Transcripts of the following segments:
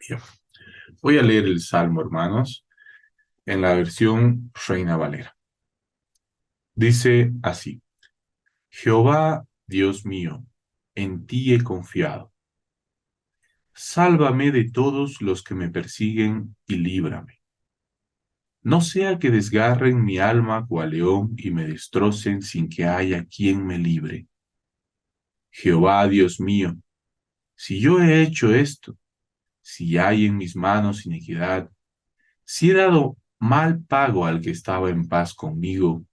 Bien. Voy a leer el Salmo, hermanos, en la versión Reina Valera. Dice así: Jehová, Dios mío, en ti he confiado. Sálvame de todos los que me persiguen y líbrame. No sea que desgarren mi alma cual león y me destrocen sin que haya quien me libre. Jehová, Dios mío, si yo he hecho esto, si hay en mis manos iniquidad, si he dado mal pago al que estaba en paz conmigo,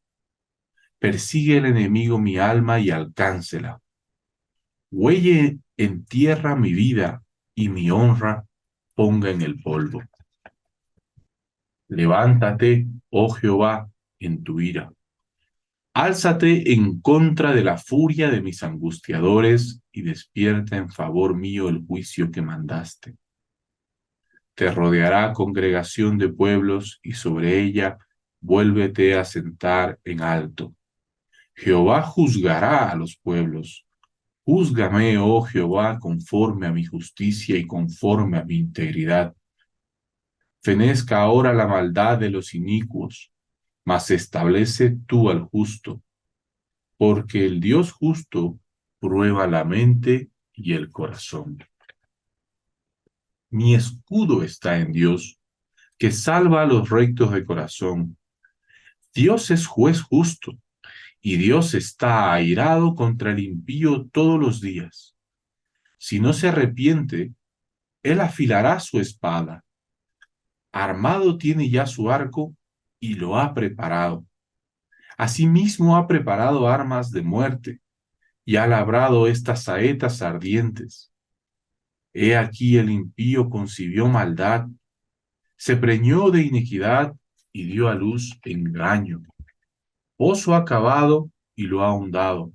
persigue el enemigo mi alma y alcáncela. Huelle en tierra mi vida y mi honra ponga en el polvo. Levántate, oh Jehová, en tu ira. Álzate en contra de la furia de mis angustiadores y despierta en favor mío el juicio que mandaste. Te rodeará congregación de pueblos y sobre ella vuélvete a sentar en alto. Jehová juzgará a los pueblos. Júzgame, oh Jehová, conforme a mi justicia y conforme a mi integridad. Fenezca ahora la maldad de los inicuos, mas establece tú al justo, porque el Dios justo prueba la mente y el corazón. Mi escudo está en Dios, que salva a los rectos de corazón. Dios es juez justo, y Dios está airado contra el impío todos los días. Si no se arrepiente, él afilará su espada. Armado tiene ya su arco y lo ha preparado. Asimismo ha preparado armas de muerte y ha labrado estas saetas ardientes. He aquí el impío concibió maldad, se preñó de iniquidad y dio a luz engaño. Pozo ha cavado y lo ha ahondado,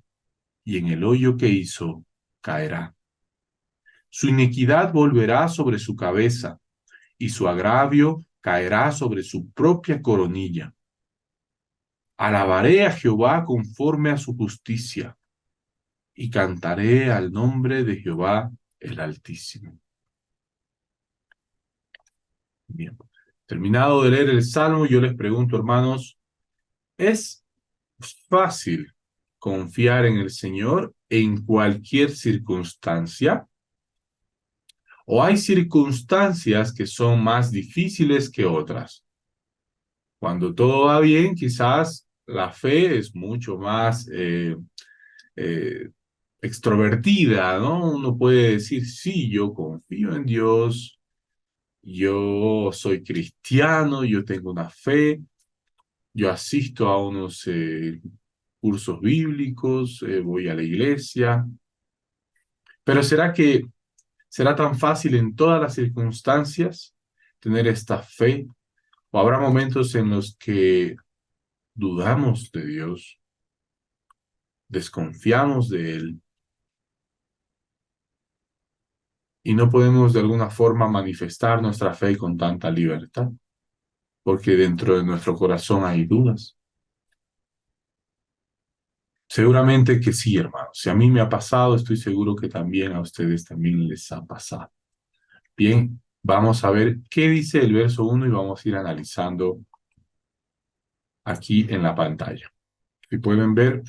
y en el hoyo que hizo caerá. Su iniquidad volverá sobre su cabeza, y su agravio caerá sobre su propia coronilla. Alabaré a Jehová conforme a su justicia, y cantaré al nombre de Jehová el Altísimo. Bien, terminado de leer el Salmo, yo les pregunto, hermanos, ¿es fácil confiar en el Señor en cualquier circunstancia? ¿O hay circunstancias que son más difíciles que otras? Cuando todo va bien, quizás la fe es mucho más eh, extrovertida, ¿no? Uno puede decir, sí, yo confío en Dios, yo soy cristiano, yo tengo una fe, yo asisto a unos cursos bíblicos, voy a la iglesia, pero será tan fácil en todas las circunstancias tener esta fe? ¿O habrá momentos en los que dudamos de Dios, desconfiamos de Él y no podemos de alguna forma manifestar nuestra fe con tanta libertad, porque dentro de nuestro corazón hay dudas? Seguramente que sí, hermanos. Si a mí me ha pasado, estoy seguro que también a ustedes también les ha pasado. Bien, vamos a ver qué dice el verso 1 y vamos a ir analizando aquí en la pantalla. Si pueden ver,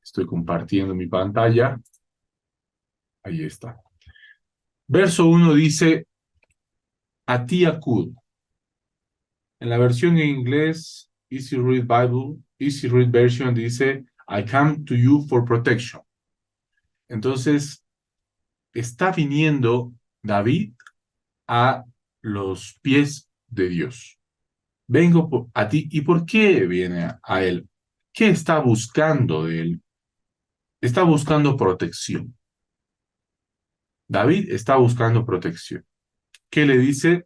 estoy compartiendo mi pantalla. Ahí está. Verso 1 dice, a ti acudo. En la versión en inglés, Easy Read Bible, Easy Read Version dice, I come to you for protection. Entonces, está viniendo David a los pies de Dios. Vengo a ti. ¿Y por qué viene a él? ¿Qué está buscando de él? Está buscando protección. David está buscando protección. ¿Qué le dice?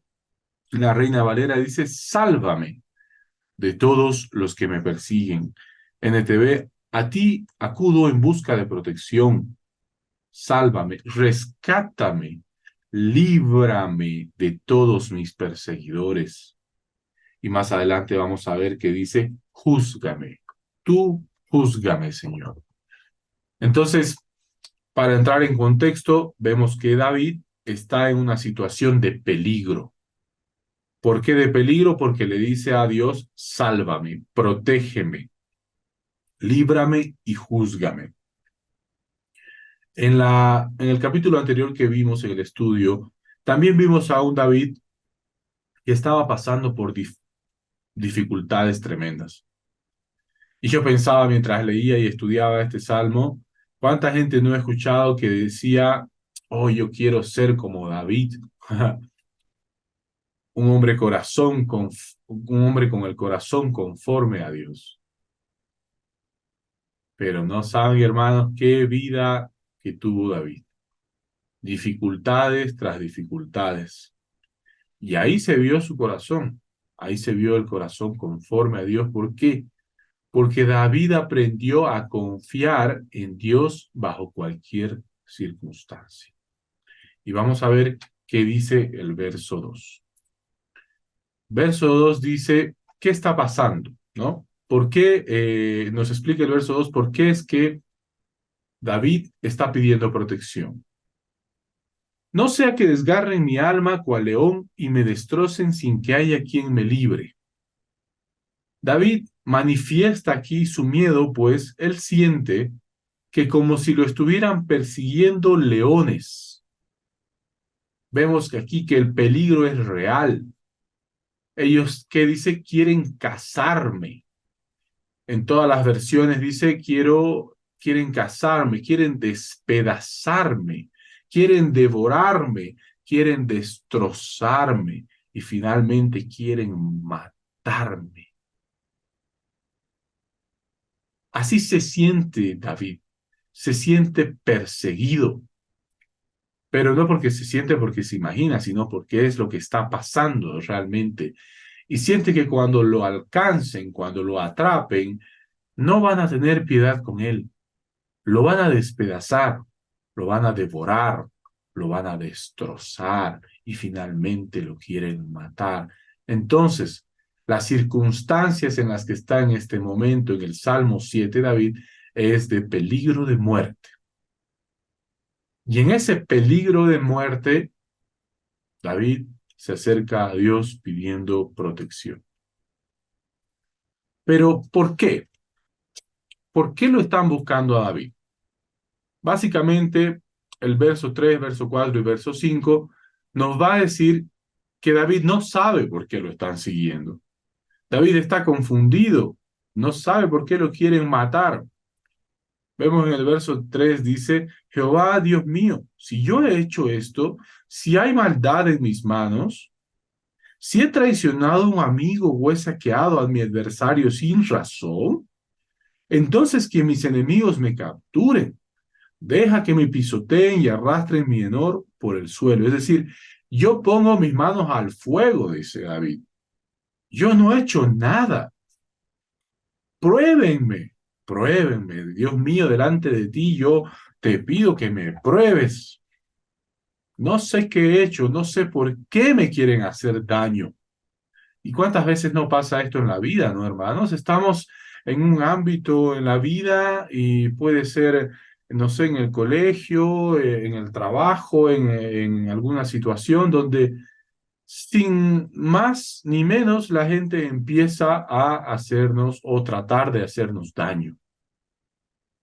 La Reina Valera dice, sálvame de todos los que me persiguen. NTV, a ti acudo en busca de protección. Sálvame, rescátame, líbrame de todos mis perseguidores. Y más adelante vamos a ver que dice, júzgame, tú júzgame, Señor. Entonces, Para entrar en contexto, vemos que David está en una situación de peligro. ¿Por qué de peligro? Porque le dice a Dios, sálvame, protégeme, líbrame y júzgame. En el capítulo anterior que vimos en el estudio, también vimos a un David que estaba pasando por dificultades tremendas. Y yo pensaba mientras leía y estudiaba este salmo, ¿cuánta gente no he escuchado que decía, oh, yo quiero ser como David? Un hombre con el corazón conforme a Dios. Pero no saben, hermanos, qué vida que tuvo David. Dificultades tras dificultades. Y ahí se vio su corazón. Ahí se vio el corazón conforme a Dios. ¿Por qué? Porque David aprendió a confiar en Dios bajo cualquier circunstancia. Y vamos a ver qué dice el verso 2. Verso 2 dice, ¿qué está pasando? ¿No? ¿Por qué? Nos explica el verso 2, ¿por qué es que David está pidiendo protección? No sea que desgarren mi alma cual león y me destrocen sin que haya quien me libre. David manifiesta aquí su miedo, pues él siente que como si lo estuvieran persiguiendo leones. Vemos que aquí que el peligro es real. Ellos que dice quieren cazarme. En todas las versiones dice quieren cazarme, quieren despedazarme, quieren devorarme, quieren destrozarme y finalmente quieren matarme. Así se siente David, se siente perseguido, pero no porque se siente porque se imagina, sino porque es lo que está pasando realmente. Y siente que cuando lo alcancen, cuando lo atrapen, no van a tener piedad con él. Lo van a despedazar, lo van a devorar, lo van a destrozar y finalmente lo quieren matar. Entonces, las circunstancias en las que está en este momento en el Salmo 7 David es de peligro de muerte. Y en ese peligro de muerte, David se acerca a Dios pidiendo protección. Pero, ¿por qué? ¿Por qué lo están buscando a David? Básicamente, el verso 3, verso 4 y verso 5 nos va a decir que David no sabe por qué lo están siguiendo. David está confundido, no sabe por qué lo quieren matar. Vemos en el verso 3, dice, Jehová, Dios mío, si yo he hecho esto, si hay maldad en mis manos, si he traicionado a un amigo o he saqueado a mi adversario sin razón, entonces que mis enemigos me capturen. Deja que me pisoteen y arrastren mi honor por el suelo. Es decir, yo pongo mis manos al fuego, dice David. Yo no he hecho nada. Pruébenme, pruébenme. Dios mío, delante de ti yo te pido que me pruebes. No sé qué he hecho, no sé por qué me quieren hacer daño. ¿Y cuántas veces no pasa esto en la vida, no, hermanos? Estamos en un ámbito en la vida y puede ser, no sé, en el colegio, en el trabajo, en alguna situación donde sin más ni menos la gente empieza a hacernos o tratar de hacernos daño,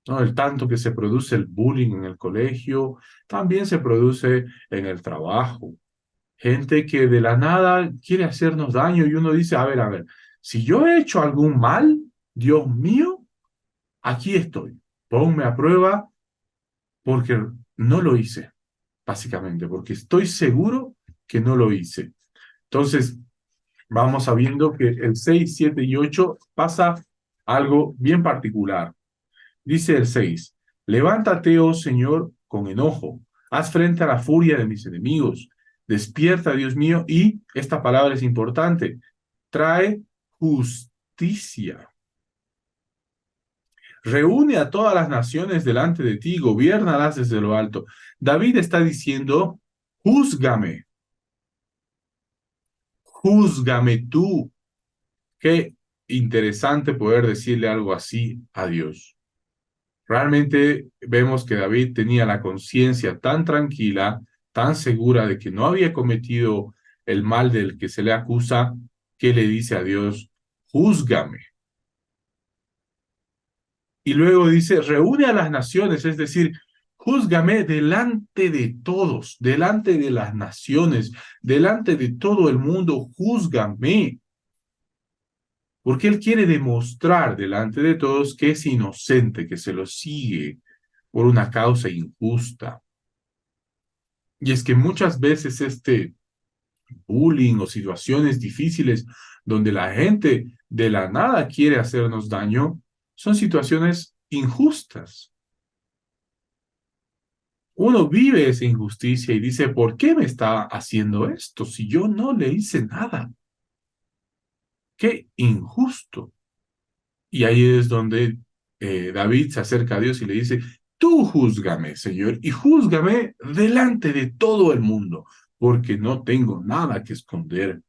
¿no? El tanto que se produce el bullying en el colegio, también se produce en el trabajo. Gente que de la nada quiere hacernos daño y uno dice, a ver, si yo he hecho algún mal, Dios mío, aquí estoy. Ponme a prueba porque no lo hice, básicamente, porque estoy seguro que no lo hice. Entonces, vamos sabiendo que el 6, 7 y 8 pasa algo bien particular. Dice el 6, levántate, oh Señor, con enojo, haz frente a la furia de mis enemigos, despierta, Dios mío, y esta palabra es importante, trae justicia. Reúne a todas las naciones delante de ti, gobiérnalas desde lo alto. David está diciendo, júzgame, júzgame tú. Qué interesante poder decirle algo así a Dios. Realmente vemos que David tenía la conciencia tan tranquila, tan segura de que no había cometido el mal del que se le acusa, que le dice a Dios, júzgame. Y luego dice, reúne a las naciones, es decir, júzgame delante de todos, delante de las naciones, delante de todo el mundo, júzgame. Porque él quiere demostrar delante de todos que es inocente, que se lo sigue por una causa injusta. Y es que muchas veces este bullying o situaciones difíciles donde la gente de la nada quiere hacernos daño, son situaciones injustas. Uno vive esa injusticia y dice, ¿por qué me está haciendo esto si yo no le hice nada? ¡Qué injusto! Y ahí es donde David se acerca a Dios y le dice, tú júzgame, Señor, y júzgame delante de todo el mundo, porque no tengo nada que esconder.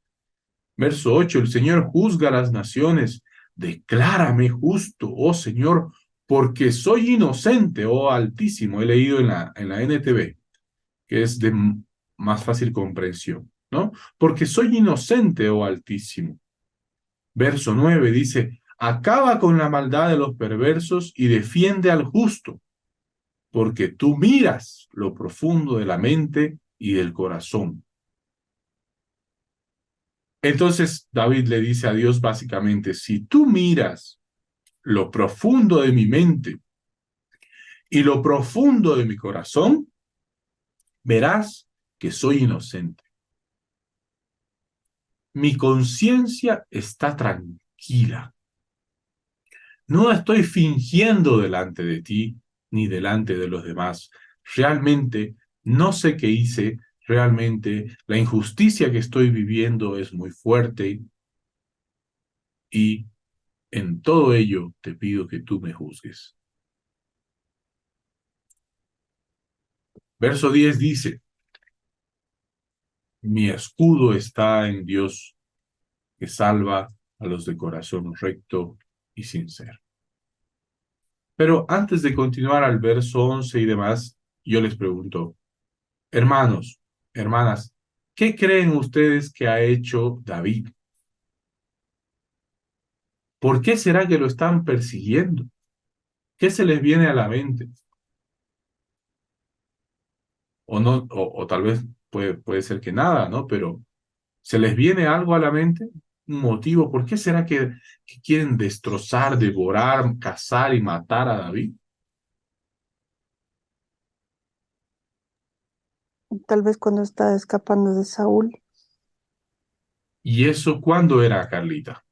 Verso 8, el Señor juzga a las naciones, declárame justo, oh Señor, porque soy inocente, oh Altísimo. He leído en la NTV, que es de más fácil comprensión, ¿no? Porque soy inocente, oh Altísimo. Verso 9 dice, acaba con la maldad de los perversos y defiende al justo, porque tú miras lo profundo de la mente y del corazón. Entonces David le dice a Dios básicamente, si tú miras lo profundo de mi mente y lo profundo de mi corazón, verás que soy inocente. Mi conciencia está tranquila. No estoy fingiendo delante de ti ni delante de los demás. Realmente no sé qué hice. Realmente la injusticia que estoy viviendo es muy fuerte y en todo ello te pido que tú me juzgues. Verso 10 dice, mi escudo está en Dios, que salva a los de corazón recto y sincero. Pero antes de continuar al verso 11 y demás, yo les pregunto, hermanos, hermanas, ¿qué creen ustedes que ha hecho David? ¿Por qué será que lo están persiguiendo? ¿Qué se les viene a la mente? O no, o tal vez puede ser que nada, ¿no? Pero ¿se les viene algo a la mente? ¿Un motivo? ¿Por qué será que quieren destrozar, devorar, cazar y matar a David? Tal vez cuando estaba escapando de Saúl, ¿Y eso cuándo era, Carlita?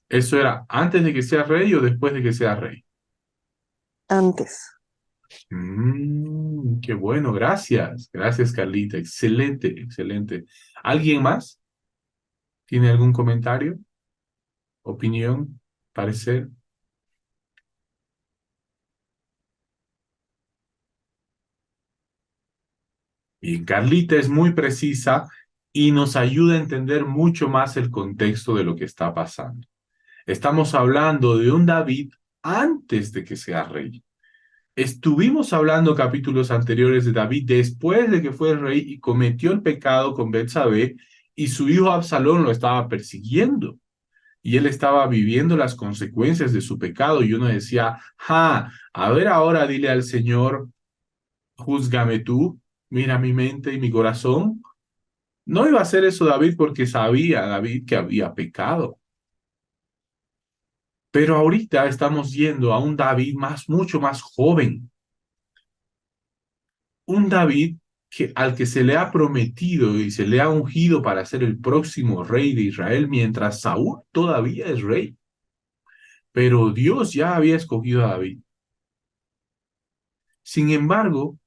¿Eso era antes de que sea rey o después de que sea rey? antes. Qué bueno, gracias. Gracias, Carlita. Excelente, excelente. ¿Alguien más? ¿Tiene algún comentario, opinión, parecer? Bien, Carlita es muy precisa y nos ayuda a entender mucho más el contexto de lo que está pasando. Estamos hablando de un David antes de que sea rey. Estuvimos hablando capítulos anteriores de David después de que fue rey y cometió el pecado con Betsabé y su hijo Absalón lo estaba persiguiendo y él estaba viviendo las consecuencias de su pecado y uno decía, a ver ahora dile al Señor, júzgame tú, mira mi mente y mi corazón. No iba a hacer eso David porque sabía David que había pecado. Pero ahorita estamos yendo a un David mucho más joven, un David al que se le ha prometido y se le ha ungido para ser el próximo rey de Israel, mientras Saúl todavía es rey. Pero Dios ya había escogido a David. Sin embargo,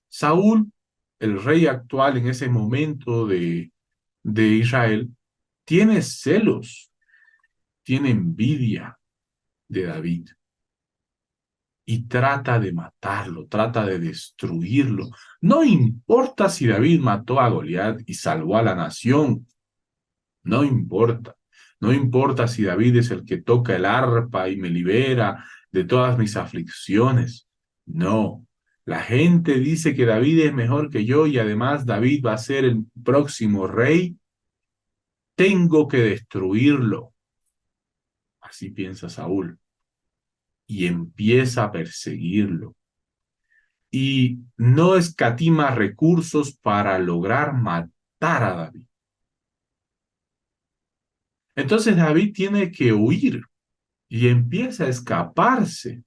Saúl, el rey actual en ese momento de Israel, tiene celos, tiene envidia de David y trata de matarlo, trata de destruirlo. No importa si David mató a Goliat y salvó a la nación, no importa. No importa si David es el que toca el arpa y me libera de todas mis aflicciones. No, la gente dice que David es mejor que yo y además David va a ser el próximo rey. Tengo que destruirlo. Así piensa Saúl y empieza a perseguirlo. Y no escatima recursos para lograr matar a David. Entonces David tiene que huir y empieza a escaparse,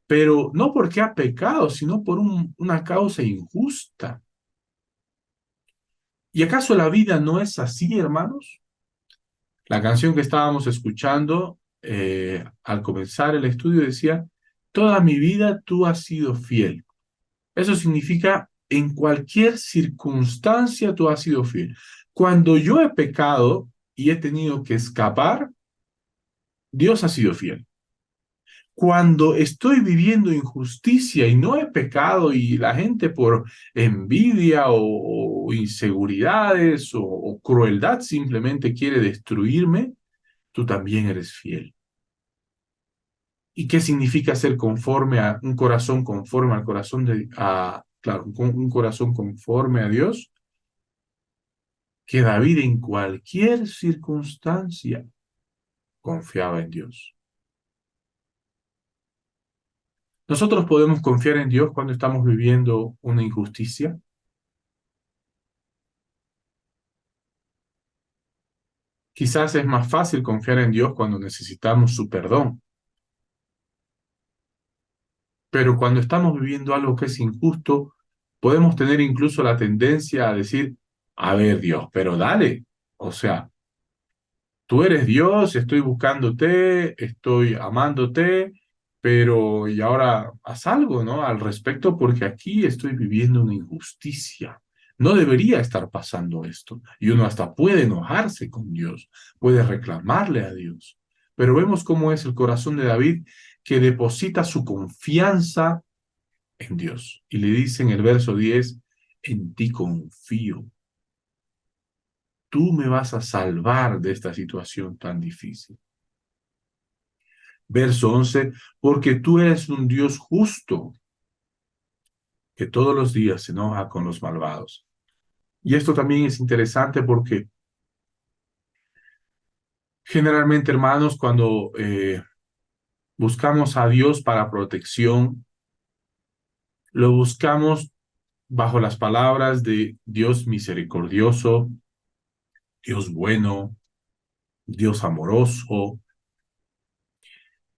pero no porque ha pecado, sino por una causa injusta. ¿Y acaso la vida no es así, hermanos? La canción que estábamos escuchando al comenzar el estudio decía, toda mi vida tú has sido fiel. Eso significa, en cualquier circunstancia tú has sido fiel. Cuando yo he pecado y he tenido que escapar, Dios ha sido fiel. Cuando estoy viviendo injusticia y no he pecado y la gente por envidia o inseguridades o crueldad simplemente quiere destruirme, tú también eres fiel. ¿Y qué significa ser conforme a un corazón conforme al corazón claro, un corazón conforme a Dios? Que David en cualquier circunstancia confiaba en Dios. Nosotros podemos confiar en Dios cuando estamos viviendo una injusticia. Quizás es más fácil confiar en Dios cuando necesitamos su perdón, pero cuando estamos viviendo algo que es injusto, podemos tener incluso la tendencia a decir, a ver Dios, pero dale, o sea, tú eres Dios, estoy buscándote, estoy amándote, pero y ahora haz algo, ¿no? Al respecto, porque aquí estoy viviendo una injusticia. No debería estar pasando esto. Y uno hasta puede enojarse con Dios, puede reclamarle a Dios. Pero vemos cómo es el corazón de David que deposita su confianza en Dios. Y le dice en el verso 10, en ti confío. Tú me vas a salvar de esta situación tan difícil. Verso 11, porque tú eres un Dios justo, que todos los días se enoja con los malvados. Y esto también es interesante porque generalmente, hermanos, cuando buscamos a Dios para protección, lo buscamos bajo las palabras de Dios misericordioso, Dios bueno, Dios amoroso,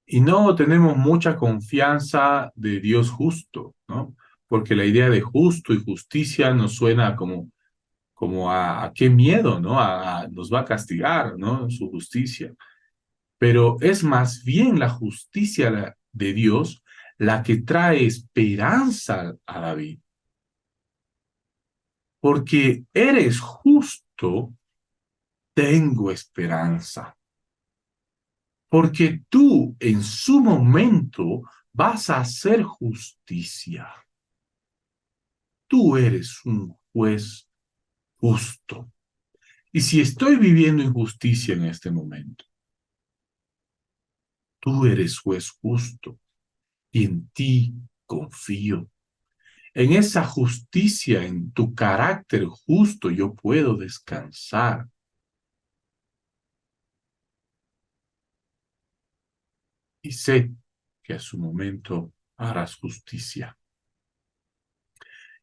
y no tenemos mucha confianza de Dios justo, ¿no? Porque la idea de justo y justicia nos suena como a qué miedo, ¿no? Nos va a castigar, ¿no? Su justicia. Pero es más bien la justicia de Dios la que trae esperanza a David. Porque eres justo, tengo esperanza. Porque tú en su momento vas a hacer justicia. Tú eres un juez justo. Y si estoy viviendo injusticia en este momento, tú eres juez justo y en ti confío. En esa justicia, en tu carácter justo, yo puedo descansar. Y sé que a su momento harás justicia.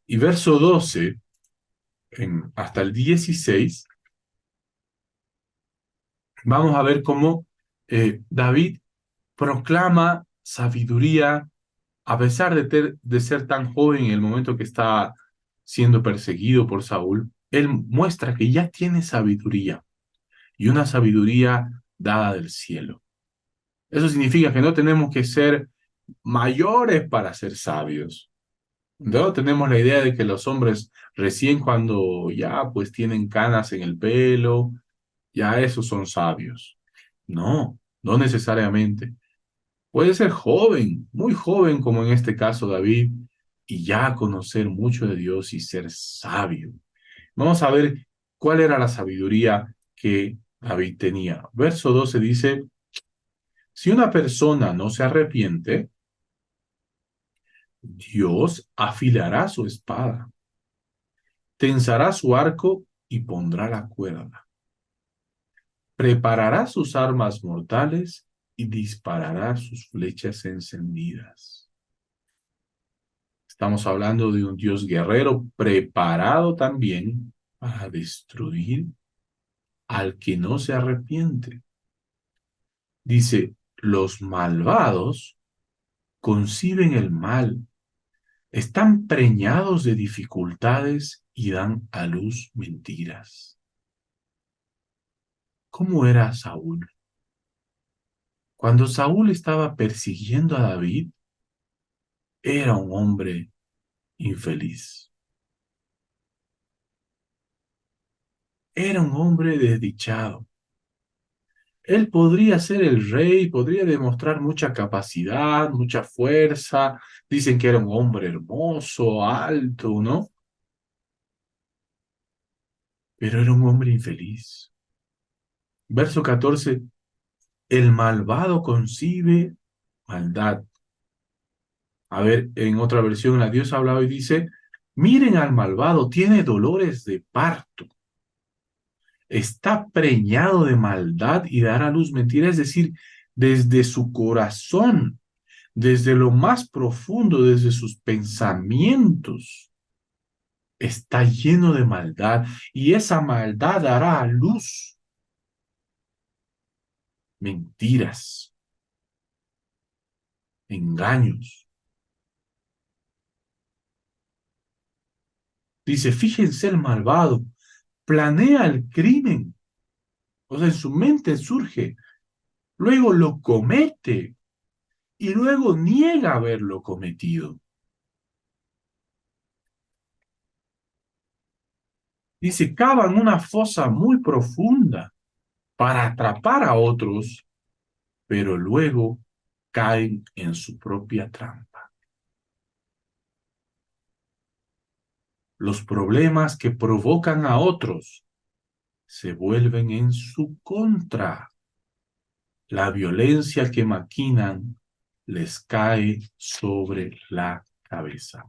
Y verso 12, hasta el 16, vamos a ver cómo David proclama sabiduría a pesar de ser tan joven en el momento que está siendo perseguido por Saúl. Él muestra que ya tiene sabiduría y una sabiduría dada del cielo. Eso significa que no tenemos que ser mayores para ser sabios. No tenemos la idea de que los hombres recién cuando ya pues tienen canas en el pelo, ya esos son sabios. No, no necesariamente. Puede ser joven, muy joven como en este caso David, y ya conocer mucho de Dios y ser sabio. Vamos a ver cuál era la sabiduría que David tenía. Verso 12 dice, si una persona no se arrepiente, Dios afilará su espada, tensará su arco y pondrá la cuerda. Preparará sus armas mortales y disparará sus flechas encendidas. Estamos hablando de un Dios guerrero preparado también para destruir al que no se arrepiente. Dice, los malvados conciben el mal, están preñados de dificultades y dan a luz mentiras. ¿Cómo era Saúl? Cuando Saúl estaba persiguiendo a David, era un hombre infeliz. Era un hombre desdichado. Él podría ser el rey, podría demostrar mucha capacidad, mucha fuerza. Dicen que era un hombre hermoso, alto, ¿no? Pero era un hombre infeliz. Verso 14, el malvado concibe maldad. A ver, en otra versión la Dios habla y dice, miren al malvado, tiene dolores de parto, está preñado de maldad y dará a luz mentira, es decir, desde su corazón, desde lo más profundo, desde sus pensamientos, está lleno de maldad y esa maldad dará a luz mentiras, engaños. Dice, fíjense el malvado, planea el crimen, o sea, en su mente surge, luego lo comete y luego niega haberlo cometido. Dice, cavan una fosa muy profunda para atrapar a otros, pero luego caen en su propia trampa. Los problemas que provocan a otros se vuelven en su contra. La violencia que maquinan les cae sobre la cabeza.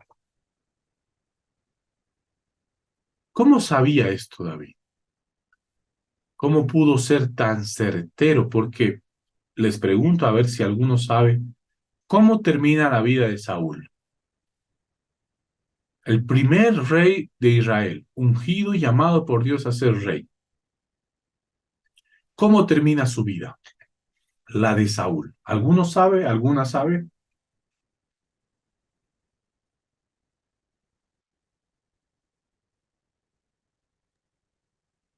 ¿Cómo sabía esto David? ¿Cómo pudo ser tan certero? Porque les pregunto a ver si alguno sabe cómo termina la vida de Saúl. El primer rey de Israel, ungido y llamado por Dios a ser rey. ¿Cómo termina su vida? La de Saúl. ¿Alguno sabe? ¿Alguna sabe?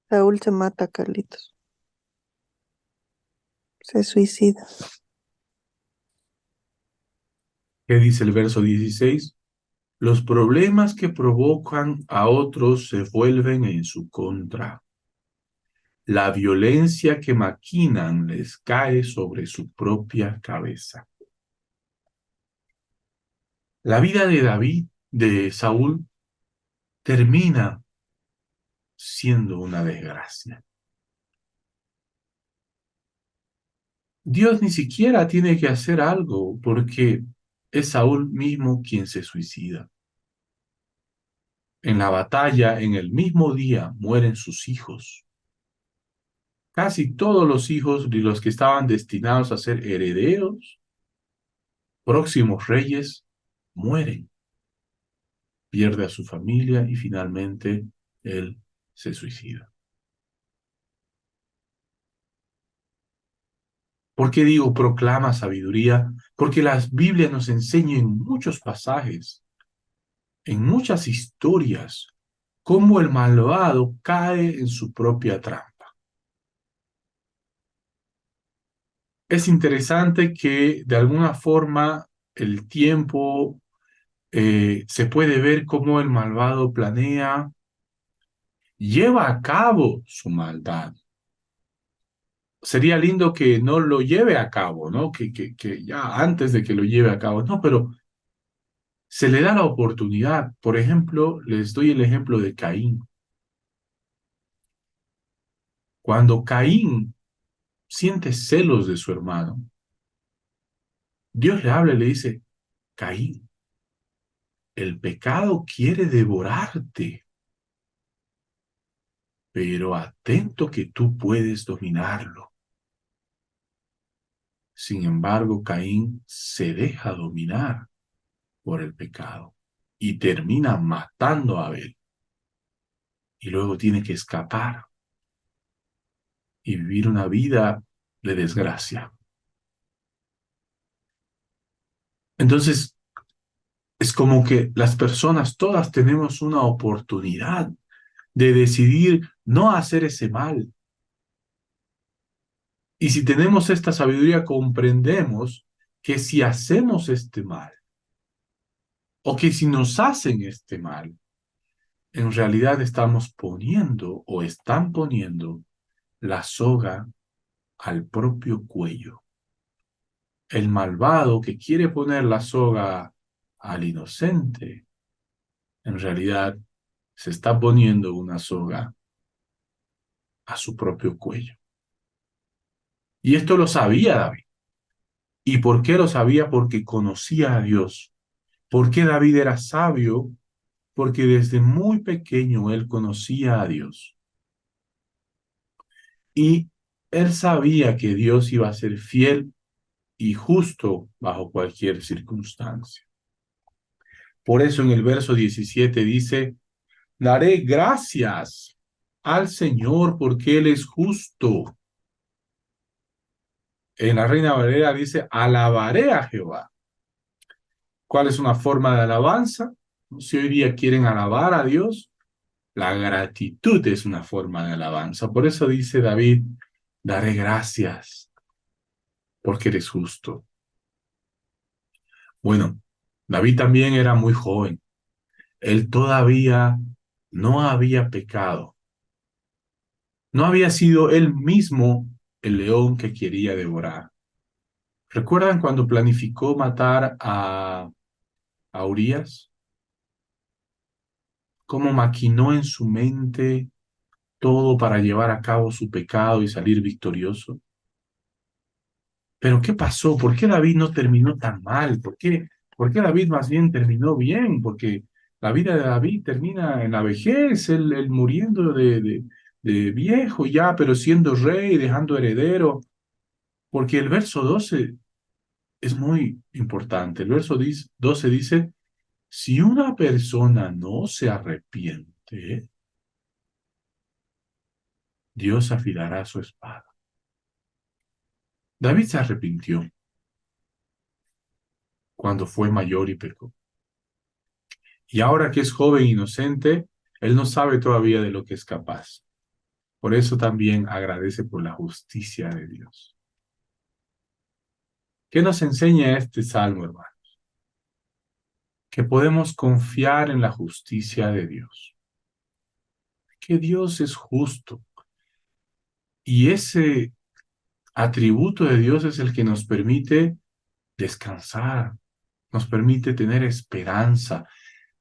Saúl se mata, Carlitos. Se suicida. ¿Qué dice el verso 16? Los problemas que provocan a otros se vuelven en su contra. La violencia que maquinan les cae sobre su propia cabeza. La vida de David, de Saúl, termina siendo una desgracia. Dios ni siquiera tiene que hacer algo porque es Saúl mismo quien se suicida. En la batalla, en el mismo día, mueren sus hijos. Casi todos los hijos de los que estaban destinados a ser herederos, próximos reyes, mueren. Pierde a su familia y finalmente él se suicida. ¿Por qué digo proclama sabiduría? Porque la Biblia nos enseña en muchos pasajes, en muchas historias, cómo el malvado cae en su propia trampa. Es interesante que de alguna forma el tiempo se puede ver cómo el malvado planea, lleva a cabo su maldad. Sería lindo que no lo lleve a cabo, ¿no? Que ya antes de que lo lleve a cabo, no, pero se le da la oportunidad. Por ejemplo, les doy el ejemplo de Caín. Cuando Caín siente celos de su hermano, Dios le habla y le dice, Caín. El pecado quiere devorarte, pero atento que tú puedes dominarlo. Sin embargo, Caín se deja dominar por el pecado y termina matando a Abel. Y luego tiene que escapar y vivir una vida de desgracia. Entonces, es como que las personas todas tenemos una oportunidad de decidir no hacer ese mal. Y si tenemos esta sabiduría, comprendemos que si hacemos este mal, o que si nos hacen este mal, en realidad estamos poniendo o están poniendo la soga al propio cuello. El malvado que quiere poner la soga al inocente, en realidad se está poniendo una soga a su propio cuello. Y esto lo sabía David. ¿Y por qué lo sabía? Porque conocía a Dios. ¿Por qué David era sabio? Porque desde muy pequeño él conocía a Dios. Y él sabía que Dios iba a ser fiel y justo bajo cualquier circunstancia. Por eso en el verso 17 dice, daré gracias al Señor porque Él es justo. En la Reina Valera dice, alabaré a Jehová. ¿Cuál es una forma de alabanza? Si hoy día quieren alabar a Dios, la gratitud es una forma de alabanza. Por eso dice David, daré gracias porque eres justo. Bueno, David también era muy joven. Él todavía no había pecado. No había sido él mismo el león que quería devorar. ¿Recuerdan cuando planificó matar a Urías? ¿Cómo maquinó en su mente todo para llevar a cabo su pecado y salir victorioso? Pero ¿qué pasó? ¿Por qué David no terminó tan mal? ¿Por qué David más bien terminó bien? Porque la vida de David termina en la vejez, él muriendo de viejo ya, pero siendo rey, dejando heredero. Porque el verso 12 es muy importante. El verso 12 dice, si una persona no se arrepiente, Dios afilará su espada. David se arrepintió cuando fue mayor y pecó. Y ahora que es joven e inocente, él no sabe todavía de lo que es capaz. Por eso también agradece por la justicia de Dios. ¿Qué nos enseña este salmo, hermano? Que podemos confiar en la justicia de Dios. Que Dios es justo. Y ese atributo de Dios es el que nos permite descansar, nos permite tener esperanza,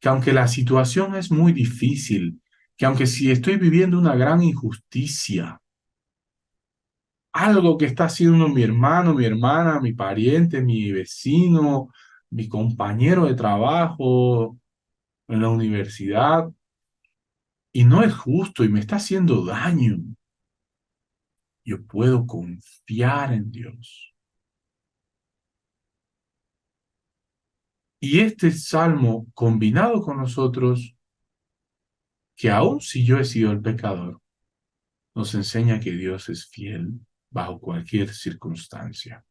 que aunque la situación es muy difícil, que aunque si estoy viviendo una gran injusticia, algo que está haciendo mi hermano, mi hermana, mi pariente, mi vecino, mi compañero de trabajo en la universidad, y no es justo y me está haciendo daño, yo puedo confiar en Dios. Y este salmo, combinado con nosotros, que aun si yo he sido el pecador, nos enseña que Dios es fiel bajo cualquier circunstancia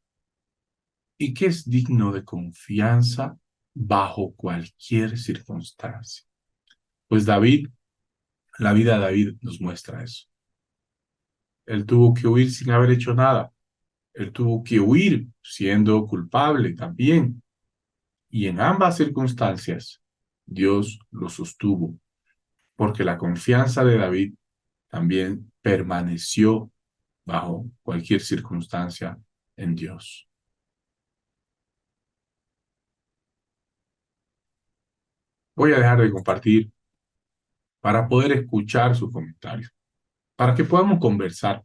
y que es digno de confianza bajo cualquier circunstancia. Pues David, la vida de David nos muestra eso. Él tuvo que huir sin haber hecho nada. Él tuvo que huir siendo culpable también. Y en ambas circunstancias, Dios lo sostuvo, porque la confianza de David también permaneció bajo cualquier circunstancia en Dios. Voy a dejar de compartir para poder escuchar sus comentarios, para que podamos conversar.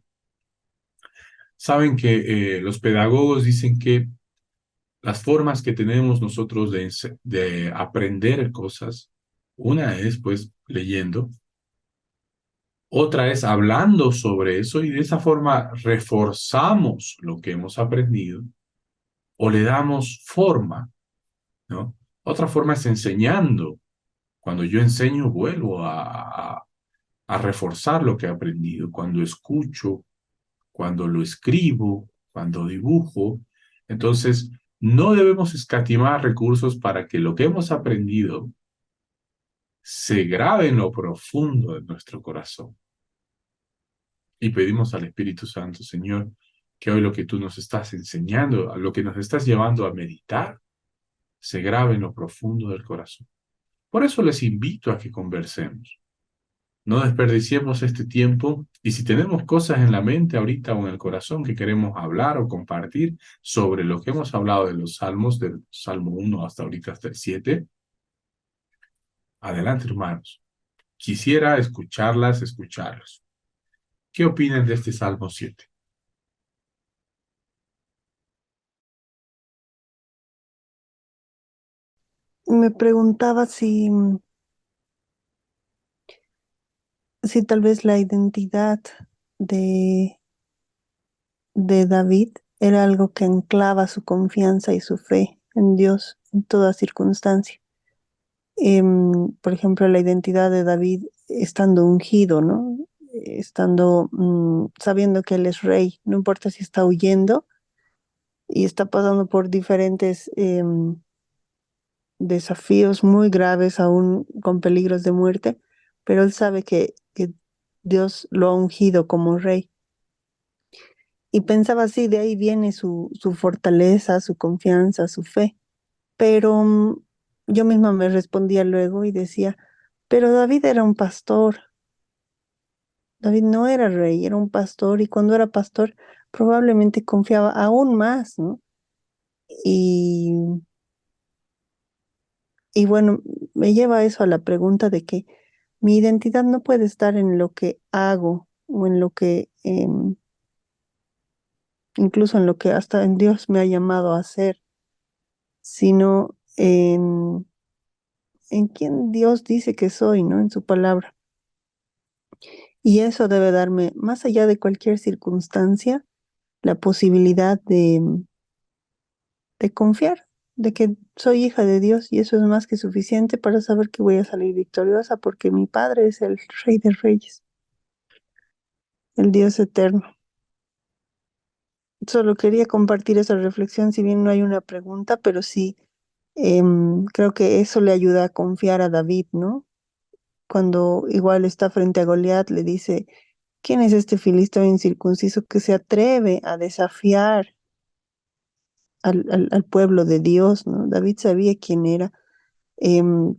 Saben que los pedagogos dicen que Las formas que tenemos nosotros de aprender cosas, una es pues leyendo, otra es hablando sobre eso y de esa forma reforzamos lo que hemos aprendido o le damos forma, ¿no? Otra forma es enseñando. Cuando yo enseño, vuelvo a reforzar lo que he aprendido. Cuando escucho, cuando lo escribo, cuando dibujo. Entonces, no debemos escatimar recursos para que lo que hemos aprendido se grabe en lo profundo de nuestro corazón. Y pedimos al Espíritu Santo, Señor, que hoy lo que tú nos estás enseñando, a lo que nos estás llevando a meditar, se grabe en lo profundo del corazón. Por eso les invito a que conversemos. No desperdiciemos este tiempo y si tenemos cosas en la mente ahorita o en el corazón que queremos hablar o compartir sobre lo que hemos hablado de los salmos, del Salmo 1 hasta ahorita hasta el 7, adelante hermanos. Quisiera escucharlos. ¿Qué opinan de este Salmo 7? Me preguntaba si tal vez la identidad de, de David era algo que anclaba su confianza y su fe en Dios en toda circunstancia. Por ejemplo, la identidad de David estando ungido, ¿no? Estando, sabiendo que él es rey, no importa si está huyendo y está pasando por diferentes desafíos muy graves, aún con peligros de muerte, pero él sabe que Dios lo ha ungido como rey. Y pensaba así, de ahí viene su fortaleza, su confianza, su fe. Pero yo misma me respondía luego y decía, pero David era un pastor, David no era rey, era un pastor y cuando era pastor probablemente confiaba aún más, ¿no? Y, y bueno, me lleva eso a la pregunta de que mi identidad no puede estar en lo que hago o en lo que, incluso en lo que hasta en Dios me ha llamado a hacer, sino en quien Dios dice que soy, ¿no? En su palabra. Y eso debe darme, más allá de cualquier circunstancia, la posibilidad de confiar, de que soy hija de Dios y eso es más que suficiente para saber que voy a salir victoriosa porque mi Padre es el Rey de Reyes, el Dios eterno. Solo quería compartir esa reflexión, si bien no hay una pregunta, pero sí creo que eso le ayuda a confiar a David, ¿no? Cuando igual está frente a Goliat, le dice, ¿quién es este filisteo incircunciso que se atreve a desafiar al pueblo de Dios, ¿no? David sabía quién era. em,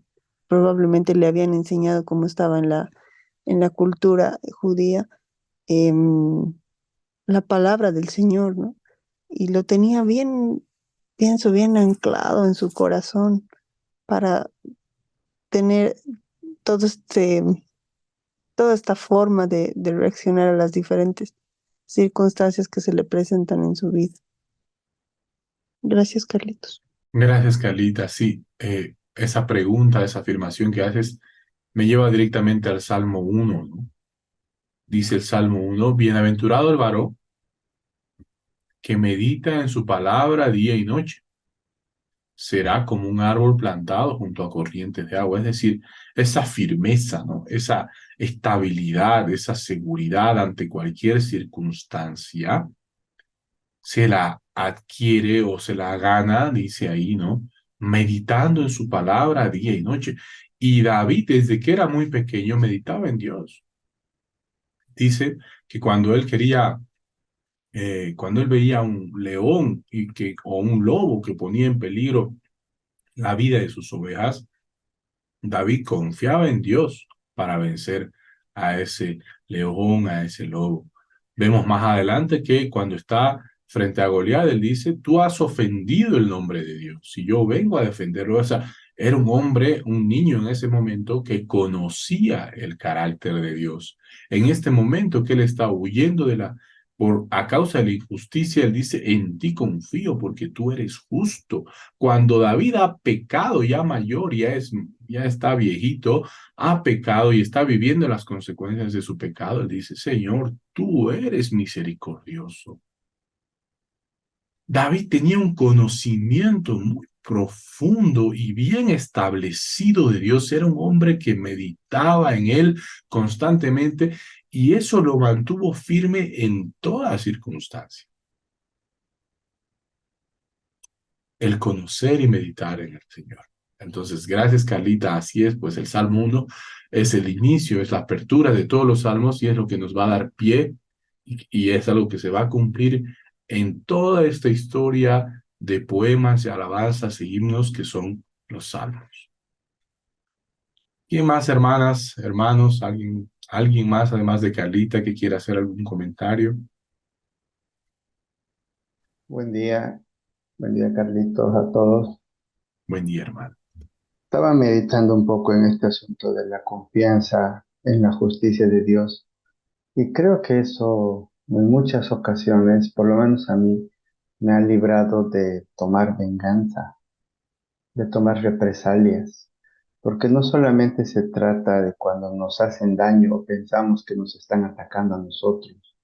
Probablemente le habían enseñado cómo estaba en la cultura judía, em, la palabra del Señor, ¿no? Y lo tenía bien, pienso, bien anclado en su corazón para tener todo toda esta forma de reaccionar a las diferentes circunstancias que se le presentan en su vida. Gracias, Carlitos. Gracias, Carlita. Sí, esa pregunta, esa afirmación que haces me lleva directamente al Salmo 1, ¿no? Dice el Salmo 1, bienaventurado el varón que medita en su palabra día y noche. Será como un árbol plantado junto a corrientes de agua. Es decir, esa firmeza, ¿no? Esa estabilidad, esa seguridad ante cualquier circunstancia, se la adquiere o se la gana, dice ahí, ¿no? Meditando en su palabra día y noche. Y David, desde que era muy pequeño, meditaba en Dios. Dice que cuando él veía un león o un lobo que ponía en peligro la vida de sus ovejas, David confiaba en Dios para vencer a ese león, a ese lobo. Vemos más adelante que cuando está frente a Goliat, él dice, tú has ofendido el nombre de Dios. Si yo vengo a defenderlo, o sea, era un hombre, un niño en ese momento que conocía el carácter de Dios. En este momento que él está huyendo a causa de la injusticia, él dice, en ti confío porque tú eres justo. Cuando David ha pecado ya mayor, ya está viejito, ha pecado y está viviendo las consecuencias de su pecado, él dice, Señor, tú eres misericordioso. David tenía un conocimiento muy profundo y bien establecido de Dios. Era un hombre que meditaba en él constantemente y eso lo mantuvo firme en toda circunstancia. El conocer y meditar en el Señor. Entonces, gracias Carlita, así es, pues el Salmo 1 es el inicio, es la apertura de todos los salmos y es lo que nos va a dar pie y es algo que se va a cumplir en toda esta historia de poemas, de alabanzas y himnos que son los salmos. ¿Quién más, hermanas, hermanos? ¿Alguien más, además de Carlita, que quiera hacer algún comentario? Buen día Carlitos, a todos. Buen día, hermano. Estaba meditando un poco en este asunto de la confianza en la justicia de Dios y creo que eso en muchas ocasiones, por lo menos a mí, me ha librado de tomar venganza, de tomar represalias, porque no solamente se trata de cuando nos hacen daño o pensamos que nos están atacando a nosotros.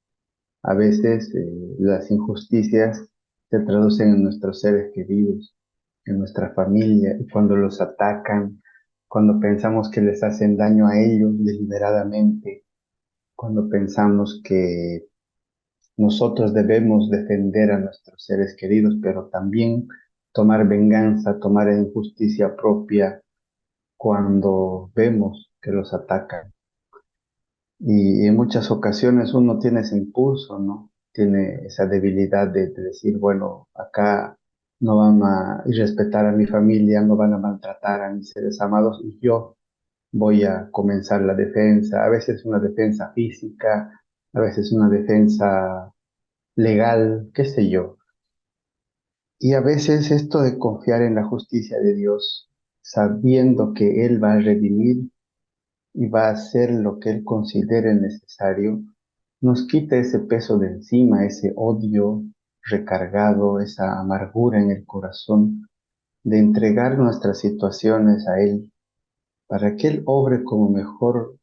A veces las injusticias se traducen en nuestros seres queridos, en nuestra familia, y cuando los atacan, cuando pensamos que les hacen daño a ellos deliberadamente, cuando pensamos que nosotros debemos defender a nuestros seres queridos, pero también tomar venganza, tomar injusticia propia cuando vemos que los atacan. Y en muchas ocasiones uno tiene ese impulso, ¿no? Tiene esa debilidad de decir, bueno, acá no van a irrespetar a mi familia, no van a maltratar a mis seres amados y yo voy a comenzar la defensa, a veces una defensa física, a veces una defensa legal, qué sé yo. Y a veces esto de confiar en la justicia de Dios, sabiendo que Él va a redimir y va a hacer lo que Él considere necesario, nos quita ese peso de encima, ese odio recargado, esa amargura en el corazón, de entregar nuestras situaciones a Él, para que Él obre como mejor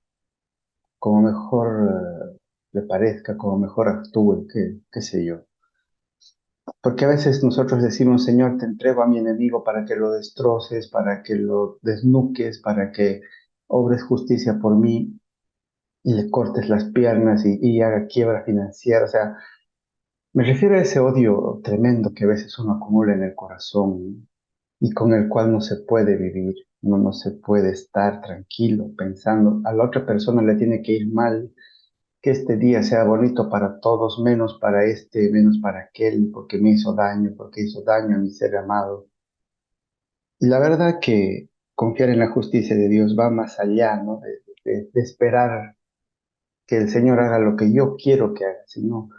le parezca, como mejor actúe, qué sé yo. Porque a veces nosotros decimos, Señor, te entrego a mi enemigo para que lo destroces, para que lo desnuques, para que obres justicia por mí y le cortes las piernas y haga quiebra financiera. O sea, me refiero a ese odio tremendo que a veces uno acumula en el corazón y con el cual no se puede vivir, no se puede estar tranquilo pensando a la otra persona le tiene que ir mal, que este día sea bonito para todos, menos para este, menos para aquel, porque me hizo daño, porque hizo daño a mi ser amado. Y la verdad que confiar en la justicia de Dios va más allá, ¿no? De esperar que el Señor haga lo que yo quiero que haga, sino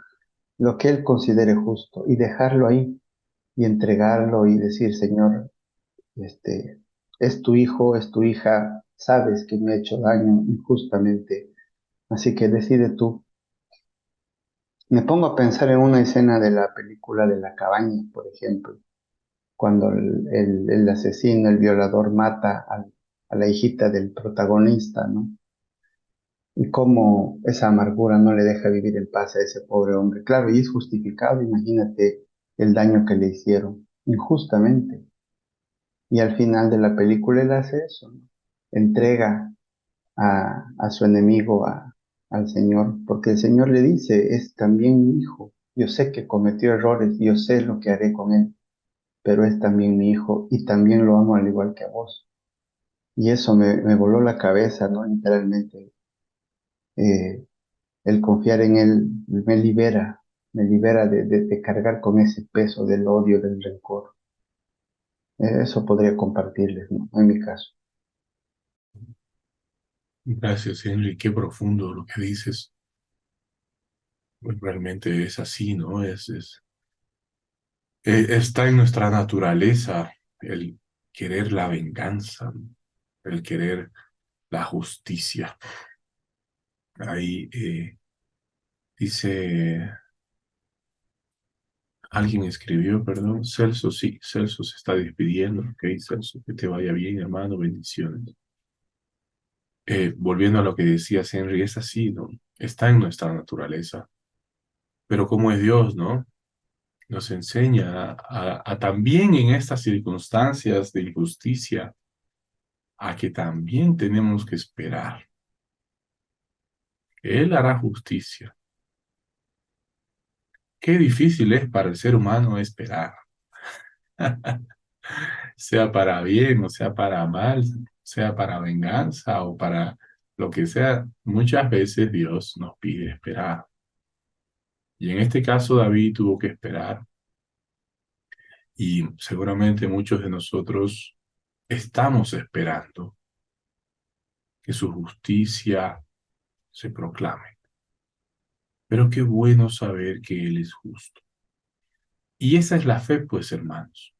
lo que Él considere justo y dejarlo ahí y entregarlo y decir, Señor, este, es tu hijo, es tu hija, sabes que me ha hecho daño injustamente, así que decide tú. Me pongo a pensar en una escena de la película de La Cabaña, por ejemplo, cuando el asesino, el violador mata a la hijita del protagonista, ¿no? Y cómo esa amargura no le deja vivir en paz a ese pobre hombre. Claro, y es justificado, imagínate el daño que le hicieron, injustamente. Y al final de la película él hace eso, ¿no? Entrega a su enemigo, al Señor, porque el Señor le dice, es también mi hijo. Yo sé que cometió errores, yo sé lo que haré con él, pero es también mi hijo y también lo amo al igual que a vos. Y eso me voló la cabeza, ¿no? Literalmente. Eh, el confiar en Él me libera de cargar con ese peso del odio, del rencor. Eso podría compartirles, ¿no? En mi caso. Gracias, Henry. Qué profundo lo que dices. Pues realmente es así, ¿no? Está en nuestra naturaleza el querer la venganza, ¿no? El querer la justicia. Ahí dice. Alguien escribió, perdón, Celso, sí, Celso se está despidiendo, ok, Celso, que te vaya bien, hermano, bendiciones. Volviendo a lo que decías, Henry, es así, ¿no? Está en nuestra naturaleza, pero como es Dios, ¿no? Nos enseña a también en estas circunstancias de injusticia, a que también tenemos que esperar. Él hará justicia. Qué difícil es para el ser humano esperar, sea para bien o sea para mal, sea para venganza o para lo que sea. Muchas veces Dios nos pide esperar. Y en este caso David tuvo que esperar y seguramente muchos de nosotros estamos esperando que su justicia se proclame. Pero qué bueno saber que Él es justo. Y esa es la fe, pues, hermanos.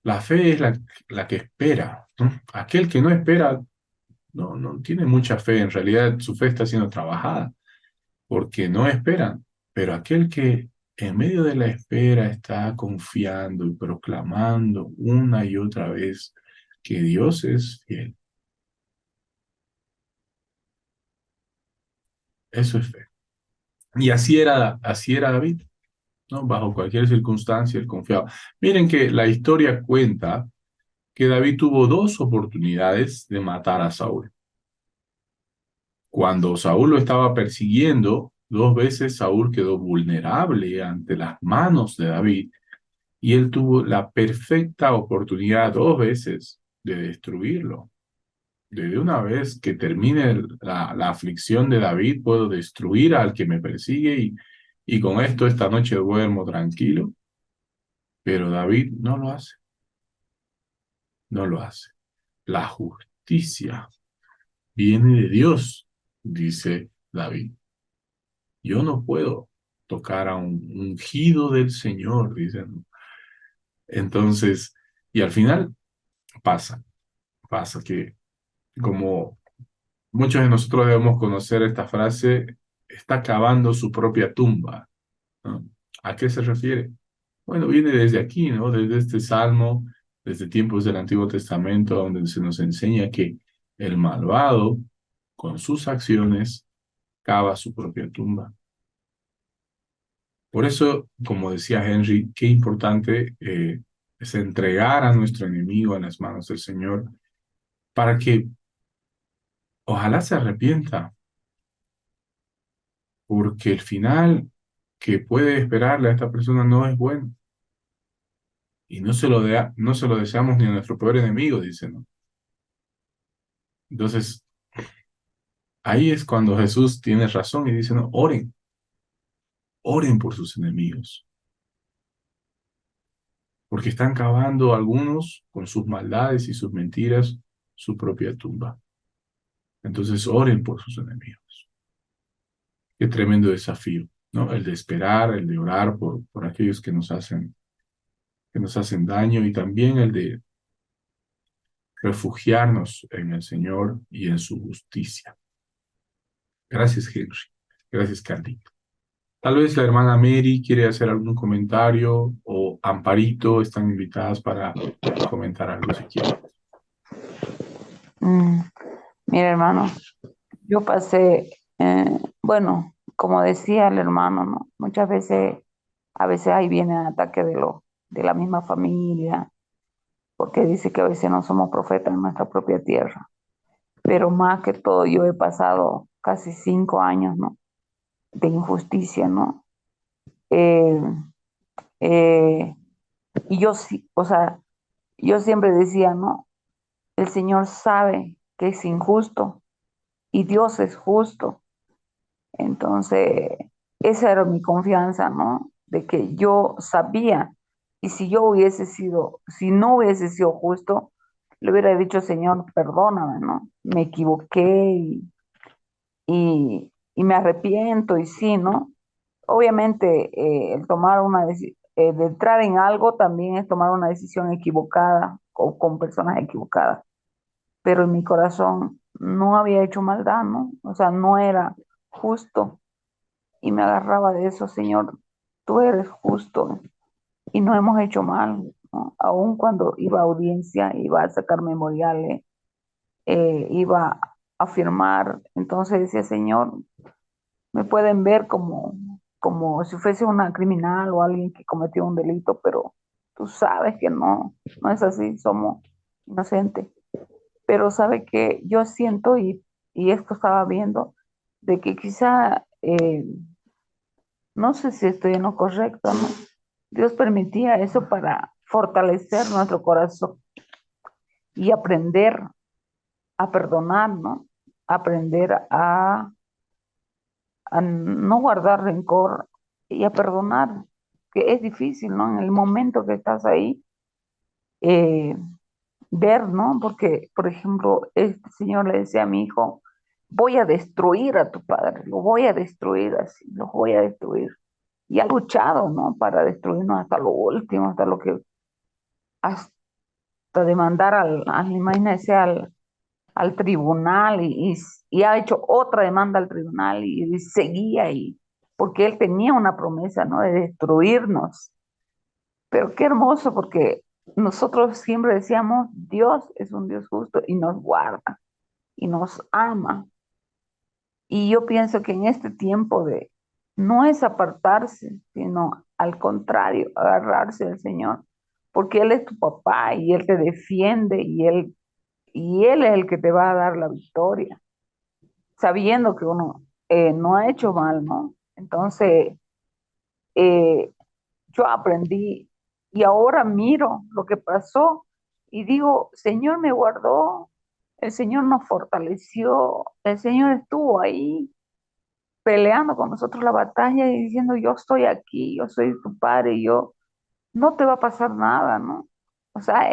La fe es la que espera, ¿no? Aquel que no espera no tiene mucha fe. En realidad, su fe está siendo trabajada porque no esperan. Pero aquel que en medio de la espera está confiando y proclamando una y otra vez que Dios es fiel, eso es fe. Y así era David, ¿no? Bajo cualquier circunstancia, él confiaba. Miren que la historia cuenta que David tuvo dos oportunidades de matar a Saúl. Cuando Saúl lo estaba persiguiendo, dos veces Saúl quedó vulnerable ante las manos de David y él tuvo la perfecta oportunidad dos veces de destruirlo. De una vez que termine la aflicción de David, puedo destruir al que me persigue y con esto esta noche duermo tranquilo. Pero David no lo hace, no lo hace. La justicia viene de Dios, dice David. Yo no puedo tocar a un ungido del Señor, dicen. Entonces, y al final pasa que como muchos de nosotros debemos conocer esta frase, está cavando su propia tumba, ¿no? ¿A qué se refiere? Bueno, viene desde aquí, ¿no? Desde este salmo, desde tiempos del Antiguo Testamento, donde se nos enseña que el malvado, con sus acciones, cava su propia tumba. Por eso, como decía Henry, qué importante es entregar a nuestro enemigo en las manos del Señor para que ojalá se arrepienta, porque el final que puede esperarle a esta persona no es bueno. Y no se lo deseamos ni a nuestro peor enemigo, dice, ¿no? Entonces, ahí es cuando Jesús tiene razón y dice, no, oren por sus enemigos, porque están cavando algunos con sus maldades y sus mentiras su propia tumba. Entonces, oren por sus enemigos. Qué tremendo desafío, ¿no? El de esperar, el de orar por aquellos que nos hacen daño y también el de refugiarnos en el Señor y en su justicia. Gracias, Henry. Gracias, Candy. Tal vez la hermana Mary quiere hacer algún comentario o Amparito están invitadas para comentar algo si quieren. Mm, Mira, hermano, yo pasé, bueno, como decía el hermano, ¿no? Muchas veces, a veces ahí viene el ataque de la misma familia, porque dice que a veces no somos profetas en nuestra propia tierra. Pero más que todo, yo he pasado casi 5 años, ¿no? De injusticia, ¿no? Eh, eh, y yo sí, o sea, yo siempre decía, ¿no? El Señor sabe que es injusto y Dios es justo. Entonces, esa era mi confianza, ¿no? De que yo sabía, y si yo hubiese sido, si no hubiese sido justo, le hubiera dicho, Señor, perdóname, ¿no? Me equivoqué y me arrepiento, y sí, ¿no? Obviamente, el tomar una decisión, de entrar en algo también es tomar una decisión equivocada o con personas equivocadas, pero en mi corazón no había hecho maldad, ¿no? O sea, no era justo y me agarraba de eso, Señor. tú eres justo y no hemos hecho mal, ¿no? Aun cuando iba a audiencia, iba a sacar memoriales, iba a firmar, entonces decía, Señor, me pueden ver como si fuese una criminal o alguien que cometió un delito, pero tú sabes que no es así, somos inocentes. Pero sabe que yo siento y esto estaba viendo, de que quizá, no sé si estoy en lo correcto, ¿no? Dios permitía eso para fortalecer nuestro corazón y aprender a perdonar, ¿no? Aprender a no guardar rencor y a perdonar, que es difícil, ¿no? En el momento que estás ahí, eh, ver, ¿no? Porque, por ejemplo, este señor le decía a mi hijo, voy a destruir a tu padre, lo voy a destruir así, lo voy a destruir. Y ha luchado, ¿no? Para destruirnos hasta lo último, hasta lo que, hasta demandar imagínese, al tribunal y ha hecho otra demanda al tribunal y seguía ahí, porque él tenía una promesa, ¿no? De destruirnos. Pero qué hermoso, porque nosotros siempre decíamos, Dios es un Dios justo y nos guarda y nos ama. Y yo pienso que en este tiempo de no es apartarse, sino al contrario, agarrarse al Señor, porque Él es tu papá y Él te defiende y Él es el que te va a dar la victoria, sabiendo que uno no ha hecho mal, ¿no? Entonces, eh, yo aprendí y ahora miro lo que pasó y digo, Señor me guardó, el Señor nos fortaleció, el Señor estuvo ahí peleando con nosotros la batalla y diciendo, yo estoy aquí, yo soy tu padre, y yo, no te va a pasar nada, ¿no? O sea,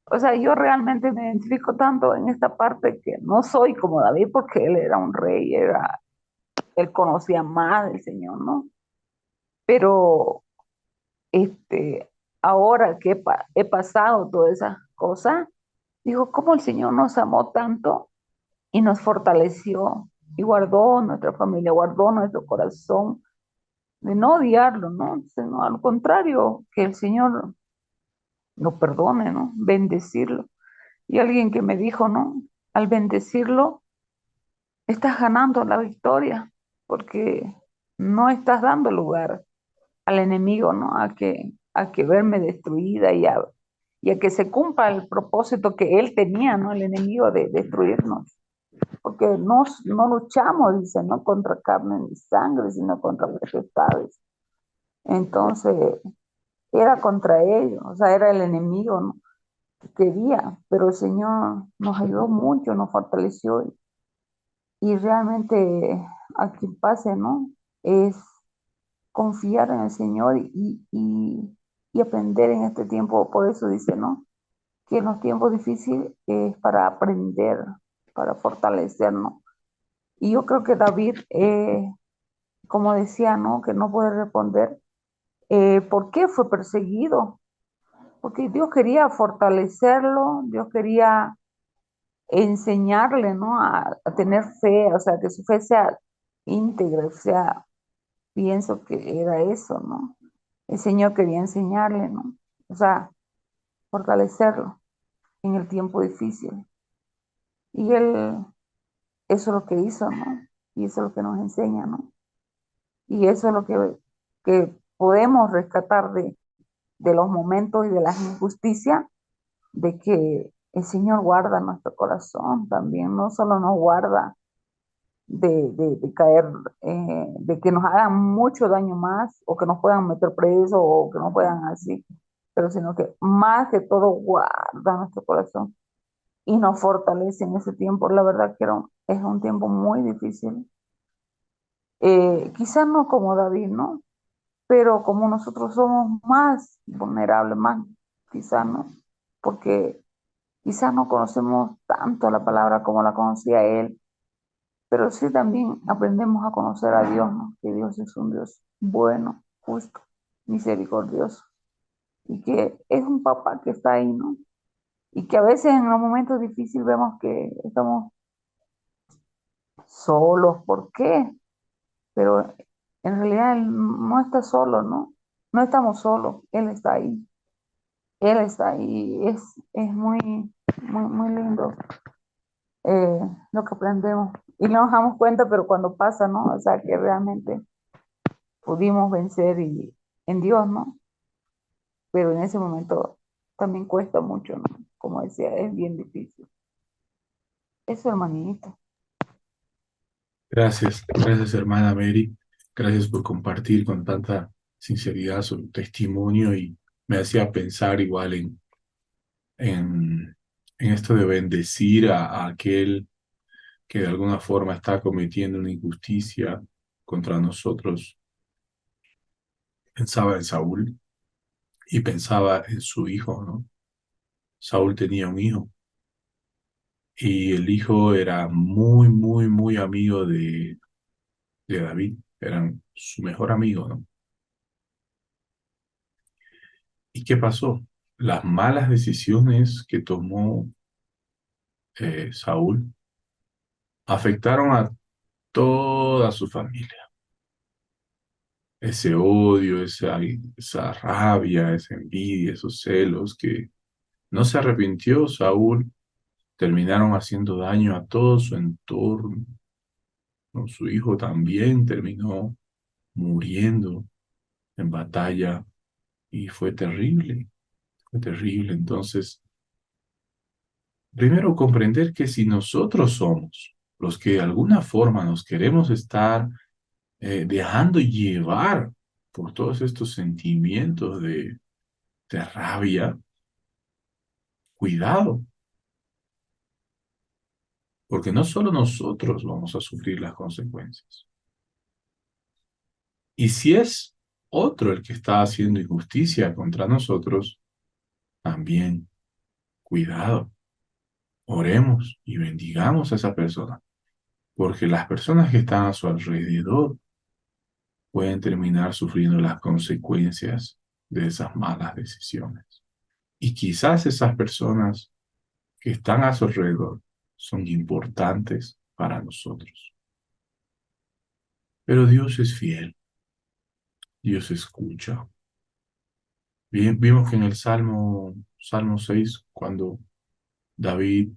o sea, yo realmente me identifico tanto en esta parte que no soy como David porque él era un rey, él conocía más del Señor, ¿no? Pero este, ahora que he pasado todas esas cosas, digo, ¿cómo el Señor nos amó tanto y nos fortaleció y guardó nuestra familia, guardó nuestro corazón? De no odiarlo, ¿no? Sino al contrario, que el Señor lo perdone, ¿no? Bendecirlo. Y alguien que me dijo, ¿no? Al bendecirlo, estás ganando la victoria, porque no estás dando lugar al enemigo, ¿no? A que verme destruida y a que se cumpla el propósito que él tenía, ¿no? El enemigo de destruirnos. Porque no luchamos, dice, no contra carne ni sangre, sino contra potestades. Entonces, era contra ellos, o sea, era el enemigo, ¿no? Que quería, pero el Señor nos ayudó mucho, nos fortaleció y realmente a quien pase, ¿no? Es confiar en el Señor y aprender en este tiempo, por eso dice, ¿no? Que en los tiempos difíciles es para aprender, para fortalecernos. Y yo creo que David, como decía, ¿no? Que no puede responder, ¿por qué fue perseguido? Porque Dios quería fortalecerlo, Dios quería enseñarle, ¿no? A tener fe, o sea, que su fe sea íntegra, o sea, pienso que era eso, ¿no? El Señor quería enseñarle, ¿no? O sea, fortalecerlo en el tiempo difícil. Y Él, eso es lo que hizo, ¿no? Y eso es lo que nos enseña, ¿no? Y eso es lo que podemos rescatar de los momentos y de las injusticias, de que el Señor guarda nuestro corazón también, no solo nos guarda de caer, de que nos hagan mucho daño más, o que nos puedan meter preso, o que nos puedan así, pero sino que más que todo guarda nuestro corazón y nos fortalece en ese tiempo. La verdad que es un tiempo muy difícil. Quizás no como David, ¿no? Pero como nosotros somos más vulnerables, más, quizás no, porque quizás no conocemos tanto la palabra como la conocía él, pero sí también aprendemos a conocer a Dios, ¿no? Que Dios es un Dios bueno, justo, misericordioso, y que es un papá que está ahí, ¿no? Y que a veces en los momentos difíciles vemos que estamos solos. ¿Por qué? Pero en realidad él no está solo, ¿no? No estamos solos, él está ahí. Él está ahí. Es muy lindo lo que aprendemos. Y no nos damos cuenta, pero cuando pasa, ¿no? O sea, que realmente pudimos vencer en Dios, ¿no? Pero en ese momento también cuesta mucho, ¿no? Como decía, es bien difícil. Eso, hermanito. Gracias, gracias hermana Mary. Gracias por compartir con tanta sinceridad su testimonio y me hacía pensar igual en, en esto de bendecir a aquel que de alguna forma está cometiendo una injusticia contra nosotros. Pensaba en Saúl y pensaba en su hijo, ¿no? Saúl tenía un hijo y el hijo era muy amigo de David, eran su mejor amigo, ¿no? ¿Y qué pasó? Las malas decisiones que tomó Saúl afectaron a toda su familia. Ese odio, esa rabia, esa envidia, esos celos que no se arrepintió Saúl, terminaron haciendo daño a todo su entorno, ¿no? Su hijo también terminó muriendo en batalla y fue terrible, fue terrible. Entonces, primero comprender que si nosotros somos los que de alguna forma nos queremos estar dejando llevar por todos estos sentimientos de rabia, cuidado, porque no solo nosotros vamos a sufrir las consecuencias. Y si es otro el que está haciendo injusticia contra nosotros, también cuidado, oremos y bendigamos a esa persona, porque las personas que están a su alrededor pueden terminar sufriendo las consecuencias de esas malas decisiones. Y quizás esas personas que están a su alrededor son importantes para nosotros. Pero Dios es fiel, Dios escucha. Bien, vimos que en el Salmo 6, cuando David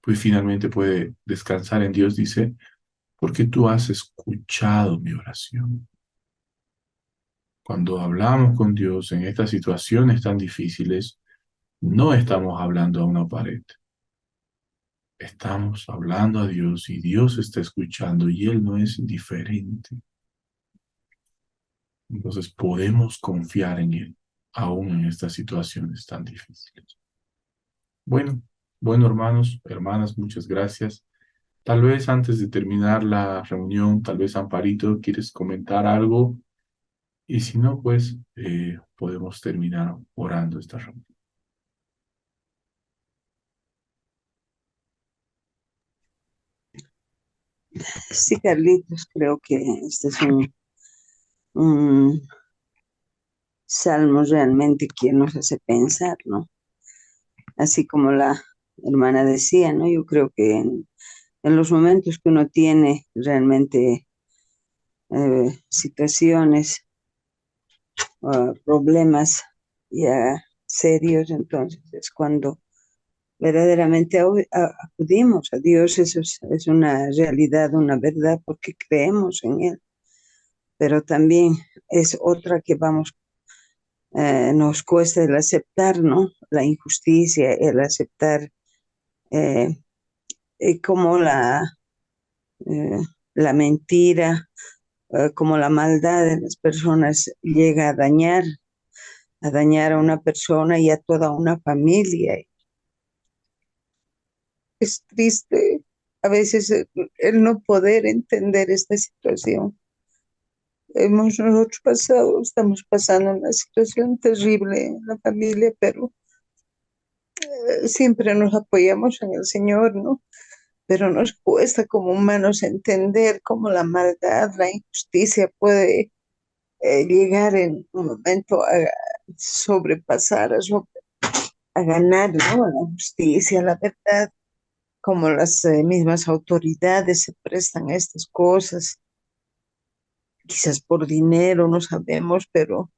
pues finalmente puede descansar en Dios, dice, porque tú has escuchado mi oración. Cuando hablamos con Dios en estas situaciones tan difíciles, no estamos hablando a una pared, estamos hablando a Dios y Dios está escuchando y Él no es indiferente. Entonces podemos confiar en Él, aún en estas situaciones tan difíciles. Bueno, bueno, hermanos, hermanas, muchas gracias. Tal vez antes de terminar la reunión, tal vez Amparito, ¿quieres comentar algo? Y si no, pues podemos terminar orando esta reunión. Sí, Carlitos, creo que este es un salmo realmente que nos hace pensar, ¿no? Así como la hermana decía, ¿no? Yo creo que en los momentos que uno tiene realmente situaciones, problemas ya serios, entonces es cuando verdaderamente acudimos a Dios. Eso es una realidad, una verdad, porque creemos en Él, pero también es otra que nos cuesta el aceptar, ¿no? La injusticia, el aceptar eh, cómo eh, la mentira, como la maldad de las personas llega a dañar a una persona y a toda una familia. Es triste a veces el no poder entender esta situación. Hemos nosotros pasado, estamos pasando una situación terrible en la familia, pero siempre nos apoyamos en el Señor, ¿no? Pero nos cuesta como humanos entender cómo la maldad, la injusticia puede llegar en un momento a sobrepasar, a ganar, ¿no? La justicia, la verdad, como las mismas autoridades se prestan a estas cosas. quizás por dinero, no sabemos, pero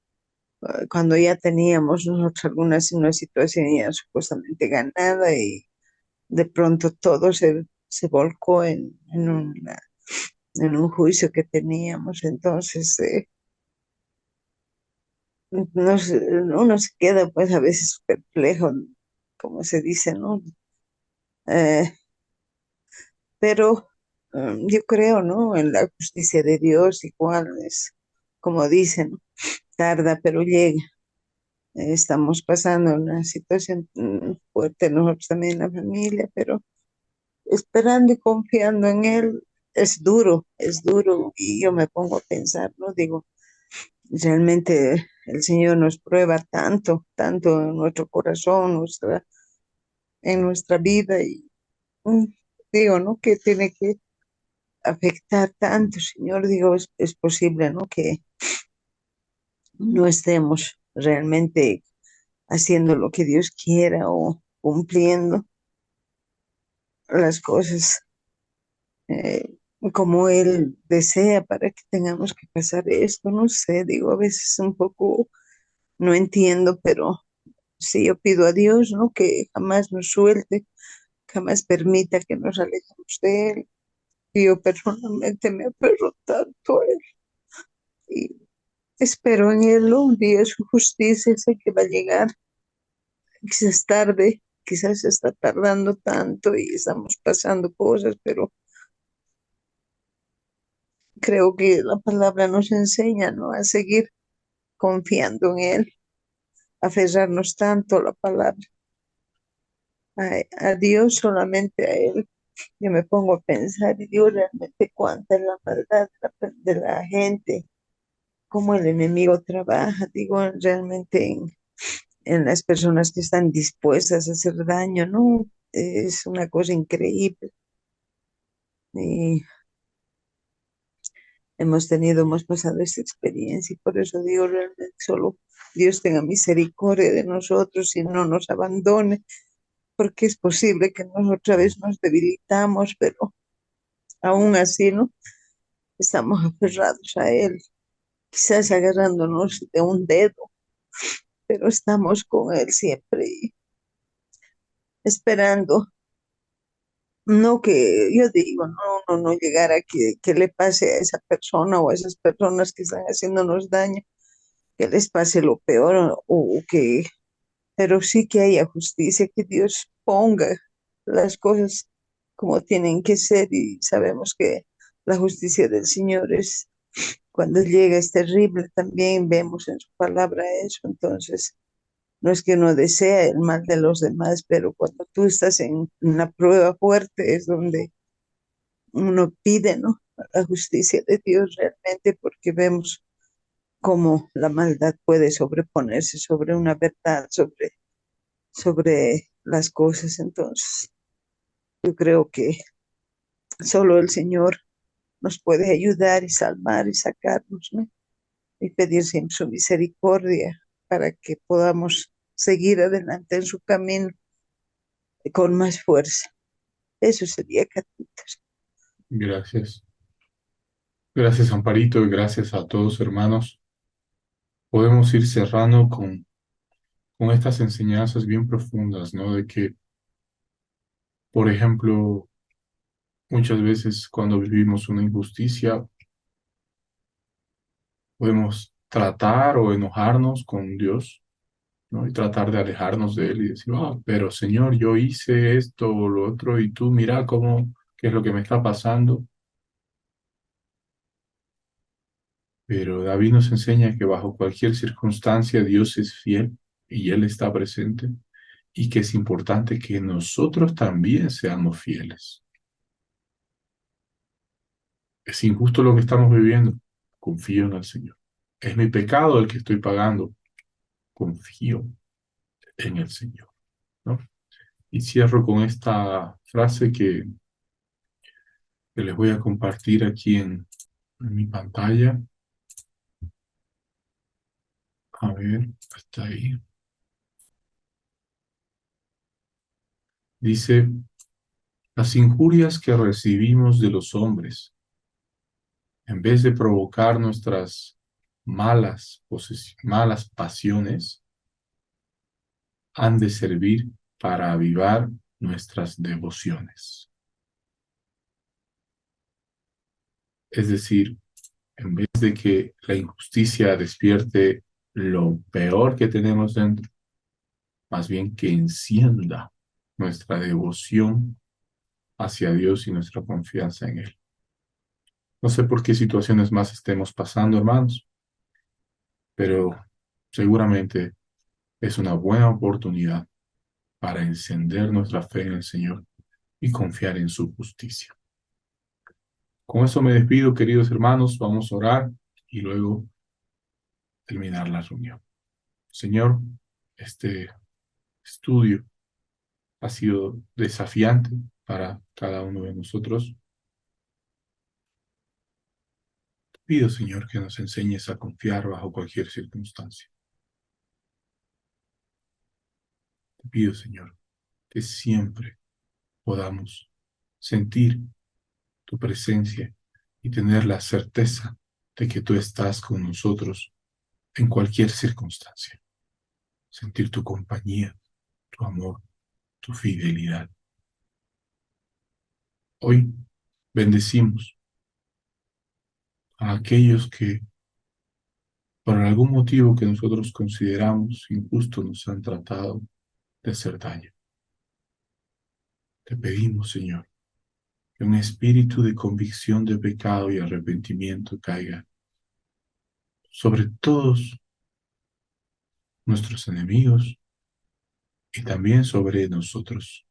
cuando ya teníamos nosotros una situación ya supuestamente ganada y de pronto todo se volcó en un juicio que teníamos. Entonces, uno se queda pues a veces perplejo, como se dice, ¿no? Eh, pero yo creo, ¿no? En la justicia de Dios, igual es como dicen, ¿no? Tarda, pero llega. Estamos pasando una situación fuerte nosotros también en la familia, pero esperando y confiando en Él es duro. Y yo me pongo a pensar, ¿no? Digo, realmente el Señor nos prueba tanto, tanto en nuestro corazón, en nuestra vida y mm, digo, ¿no? Que tiene que afectar tanto, Señor, digo, es posible, ¿no? Que no estemos realmente haciendo lo que Dios quiera o cumpliendo las cosas eh, como Él desea para que tengamos que pasar esto, no sé, digo, a veces un poco no entiendo, pero sí yo pido a Dios, ¿no? Que jamás nos suelte, jamás permita que nos alejemos de Él. Y yo personalmente me aferro tanto a Él y espero en Él, ¿no? Un día su justicia sé que va a llegar, quizás tarde, quizás se está tardando tanto y estamos pasando cosas, pero creo que la palabra nos enseña, ¿no? A seguir confiando en Él, aferrarnos tanto a la palabra, a Dios, solamente a Él. Yo me pongo a pensar y digo realmente cuánta es la maldad de la gente, cómo el enemigo trabaja, digo realmente en las personas que están dispuestas a hacer daño, ¿no? Es una cosa increíble. Y hemos pasado esta experiencia y por eso digo realmente solo Dios tenga misericordia de nosotros y no nos abandone, porque es posible que nosotros otra vez nos debilitamos, pero aún así, ¿no? Estamos aferrados a Él, quizás agarrándonos de un dedo, pero estamos con Él siempre y esperando. No que yo digo, no llegar a que le pase a esa persona o a esas personas que están haciéndonos daño, que les pase lo peor pero sí que haya justicia, que Dios ponga las cosas como tienen que ser y sabemos que la justicia del Señor cuando llega es terrible, también vemos en su palabra eso, entonces no es que uno desea el mal de los demás, pero cuando tú estás en una prueba fuerte es donde uno pide, ¿no? La justicia de Dios realmente porque vemos cómo la maldad puede sobreponerse sobre una verdad, sobre las cosas. Entonces, yo creo que solo el Señor nos puede ayudar y salvar y sacarnos, ¿no? Y pedir siempre su misericordia para que podamos seguir adelante en su camino con más fuerza. Eso sería, Catitas. Gracias. Gracias, Amparito, y gracias a todos, hermanos. Podemos ir cerrando con estas enseñanzas bien profundas, ¿no? De que, por ejemplo, muchas veces cuando vivimos una injusticia, podemos tratar o enojarnos con Dios, ¿no? Y tratar de alejarnos de Él y decir, ah, pero Señor, yo hice esto o lo otro y tú mira qué es lo que me está pasando. Pero David nos enseña que bajo cualquier circunstancia Dios es fiel y Él está presente y que es importante que nosotros también seamos fieles. Es injusto lo que estamos viviendo. Confío en el Señor. Es mi pecado el que estoy pagando. Confío en el Señor, ¿no? Y cierro con esta frase que les voy a compartir aquí en mi pantalla. A ver, está ahí. Dice, las injurias que recibimos de los hombres en vez de provocar nuestras malas pasiones, han de servir para avivar nuestras devociones. Es decir, en vez de que la injusticia despierte lo peor que tenemos dentro, más bien que encienda nuestra devoción hacia Dios y nuestra confianza en Él. No sé por qué situaciones más estemos pasando, hermanos, pero seguramente es una buena oportunidad para encender nuestra fe en el Señor y confiar en su justicia. Con eso me despido, queridos hermanos. Vamos a orar y luego terminar la reunión. Señor, este estudio ha sido desafiante para cada uno de nosotros. Te pido, Señor, que nos enseñes a confiar bajo cualquier circunstancia. Te pido, Señor, que siempre podamos sentir tu presencia y tener la certeza de que tú estás con nosotros en cualquier circunstancia. Sentir tu compañía, tu amor, tu fidelidad. Hoy bendecimos a aquellos que por algún motivo que nosotros consideramos injusto nos han tratado de hacer daño. Te pedimos, Señor, que un espíritu de convicción de pecado y arrepentimiento caiga sobre todos nuestros enemigos y también sobre nosotros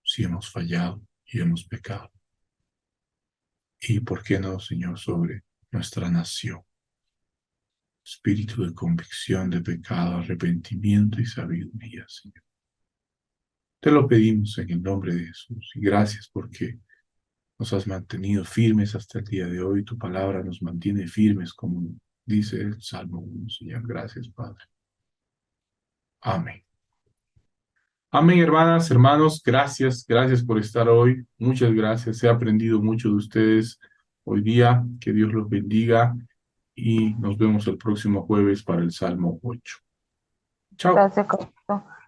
si hemos fallado y hemos pecado. Y, ¿por qué no, Señor, sobre nuestra nación? Espíritu de convicción de pecado, arrepentimiento y sabiduría, Señor. Te lo pedimos en el nombre de Jesús y gracias porque nos has mantenido firmes hasta el día de hoy. Tu palabra nos mantiene firmes, como dice el Salmo 1, Señor. Gracias, Padre. Amén. Amén, hermanas, hermanos. Gracias por estar hoy. Muchas gracias. He aprendido mucho de ustedes hoy día. Que Dios los bendiga y nos vemos el próximo jueves para el Salmo 8. Chao. Gracias, Cristo.